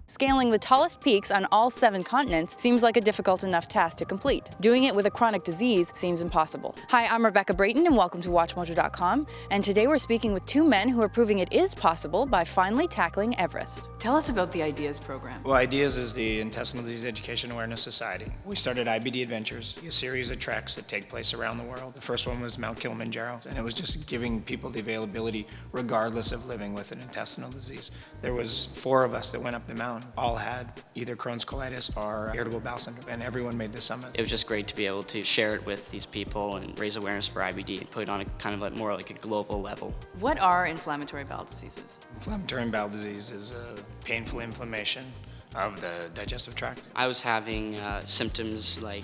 Scaling the tallest peaks on all 7 continents seems like a difficult enough task to complete. Doing it with a chronic disease seems impossible. Hi, I'm Rebecca Brayton and welcome to WatchMojo.com, and today we're speaking with 2 men who are proving it is possible by finally tackling Everest. Tell us about the IDEAS program. Well, IDEAS is the Intestinal Disease Education Awareness Society. We started IBD Adventures, a series of treks that take place around the world. The first one was Mount Kilimanjaro, and it was just giving people the availability regardless of living with an intestinal disease. There was 4 of us that went up the mountain. All had either Crohn's colitis or irritable bowel syndrome, and everyone made the summit. It was just great to be able to share it with these people and raise awareness for IBD and put it on a kind of more like a global level. What are inflammatory bowel diseases? Inflammatory bowel disease is a painful inflammation of the digestive tract. I was having symptoms like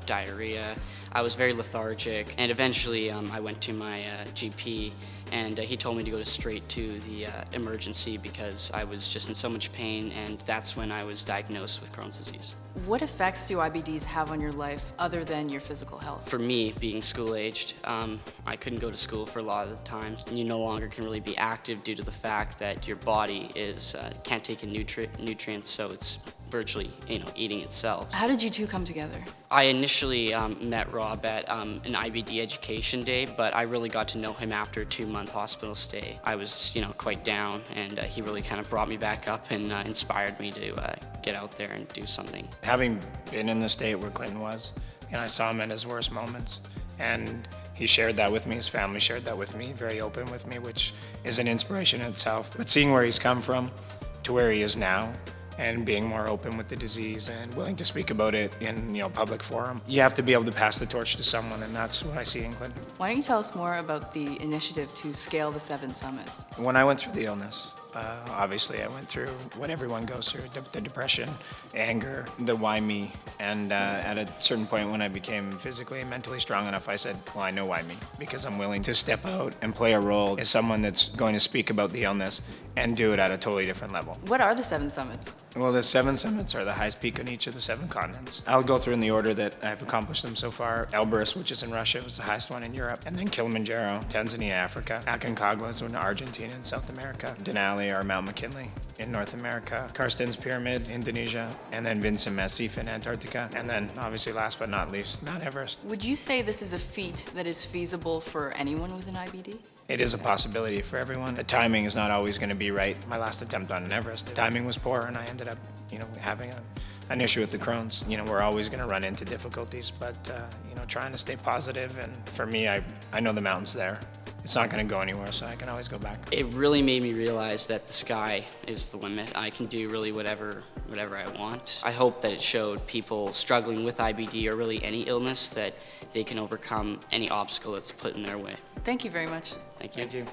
diarrhea. I was very lethargic, and eventually I went to my GP, and he told me to go straight to the emergency because I was just in so much pain, and that's when I was diagnosed with Crohn's disease. What effects do IBDs have on your life other than your physical health? For me, being school-aged, I couldn't go to school for a lot of the time. You no longer can really be active due to the fact that your body can't take in nutrients, so it's virtually, eating itself. How did you 2 come together? I initially met Rob at an IBD education day, but I really got to know him after a 2-month hospital stay. I was, quite down, and he really kind of brought me back up and inspired me to get out there and do something. Having been in the state where Clinton was, I saw him at his worst moments, and he shared that with me, his family shared that with me, very open with me, which is an inspiration in itself. But seeing where he's come from to where he is now, and being more open with the disease and willing to speak about it in public forum. You have to be able to pass the torch to someone, and that's what I see in Clinton. Why don't you tell us more about the initiative to scale the 7 summits? When I went through the illness, obviously I went through what everyone goes through, the depression, anger, the why me, and at a certain point when I became physically and mentally strong enough, I said, well, I know why me, because I'm willing to step out and play a role as someone that's going to speak about the illness and do it at a totally different level. What are the 7 summits? Well, the 7 summits are the highest peak on each of the 7 continents. I'll go through in the order that I've accomplished them so far. Elbrus, which is in Russia, was the highest one in Europe. And then Kilimanjaro, Tanzania, Africa. Aconcagua is in Argentina and South America. Denali, or Mount McKinley, in North America. Karsten's Pyramid, Indonesia. And then Vincent Massif in Antarctica. And then, obviously, last but not least, Mount Everest. Would you say this is a feat that is feasible for anyone with an IBD? It is a possibility for everyone. The timing is not always going to be right. My last attempt on an Everest, the timing was poor, and I ended up, having an issue with the Crohn's. We're always going to run into difficulties, but trying to stay positive. And for me, I know the mountain's there. It's not going to go anywhere, so I can always go back. It really made me realize that the sky is the limit. I can do really whatever I want. I hope that it showed people struggling with IBD or really any illness that they can overcome any obstacle that's put in their way. Thank you very much. Thank you. Thank you.